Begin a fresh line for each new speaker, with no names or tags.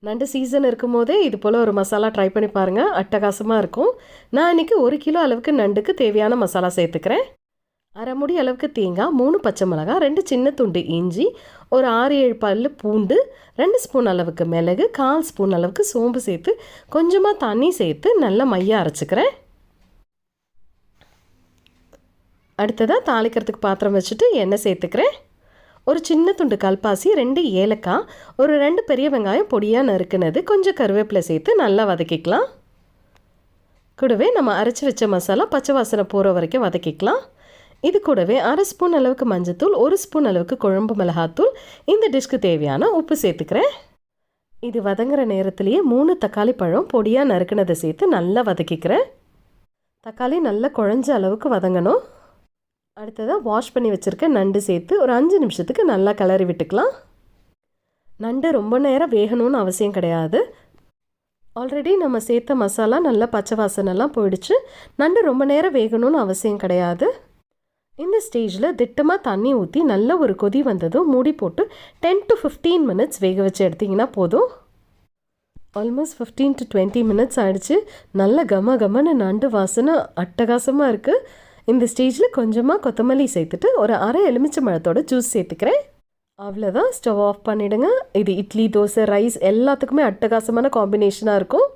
நண்டு சீசன் இருக்கும்போதே இது போல் ஒரு மசாலா ட்ரை பண்ணி பாருங்கள், அட்டகாசமாக இருக்கும். நான் இன்றைக்கி 1 கிலோ அளவுக்கு நண்டுக்கு தேவையான மசாலா சேர்த்துக்கிறேன். அரை முடி அளவுக்கு தேங்காய், 3 பச்சை மிளகாய், 2 சின்ன துண்டு இஞ்சி, ஒரு 6-7 பல் பூண்டு, 2 ஸ்பூன் அளவுக்கு மிளகு, 1/4 ஸ்பூன் அளவுக்கு சோம்பு சேர்த்து கொஞ்சமாக தண்ணி சேர்த்து நல்லா மையாக அரைச்சிக்கிறேன். அடுத்ததாக தாளிக்கிறதுக்கு பாத்திரம் வச்சுட்டு எண்ணெய் சேர்த்துக்கிறேன். ஒரு சின்ன துண்டு கல்பாசி, 2 ஏலக்காய், ஒரு 2 பெரிய வெங்காயம் பொடியாக நறுக்குனது, கொஞ்சம் கருவேப்பிலை சேர்த்து நல்லா வதக்கிக்கலாம். கூடவே நம்ம அரைச்சி வச்ச மசாலா பச்சை வாசனை போகிற வரைக்கும் வதக்கிக்கலாம். இது கூடவே 1/2 ஸ்பூன் அளவுக்கு மஞ்சத்தூள், 1 ஸ்பூன் அளவுக்கு குழம்பு மிளகாத்தூள், இந்த டிஷ்க்கு தேவையான உப்பு சேர்த்துக்கிறேன். இது வதங்குற நேரத்துலேயே 3 தக்காளி பழம் பொடியாக நறுக்குனதை சேர்த்து நல்லா வதக்கிக்கிறேன். தக்காளி நல்லா குழஞ்ச அளவுக்கு வதங்கணும். அடுத்ததாக வாஷ் பண்ணி வச்சுருக்க நண்டு சேர்த்து ஒரு 5 நிமிஷத்துக்கு நல்லா கிளறி விட்டுக்கலாம். நண்டு ரொம்ப நேரம் வேகணும்னு அவசியம் கிடையாது. ஆல்ரெடி நம்ம சேர்த்த மசாலா நல்லா பச்சை வாசனைலாம் போயிடுச்சு. நண்டு ரொம்ப நேரம் வேகணும்னு அவசியம் கிடையாது. இந்த ஸ்டேஜில் திட்டமாக தண்ணி ஊற்றி நல்ல ஒரு கொதி வந்ததும் மூடி போட்டு 10 to 15 மினிட்ஸ் வேக வச்சு எடுத்திங்கன்னா போதும். ஆல்மோஸ்ட் 15 to 20 மினிட்ஸ் ஆகிடுச்சு. நல்ல கமன்னு நண்டு வாசனை அட்டகாசமாக இருக்குது. இந்த ஸ்டேஜில் கொஞ்சமாக கொத்தமல்லி சேர்த்துட்டு ஒரு அரை எலுமிச்சம்பழத்தோட ஜூஸ் சேர்த்துக்கிறேன். அவ்வளோதான், ஸ்டவ் ஆஃப் பண்ணிவிடுங்க. இது இட்லி, தோசை, ரைஸ் எல்லாத்துக்குமே அட்டகாசமான காம்பினேஷனாக இருக்கும்.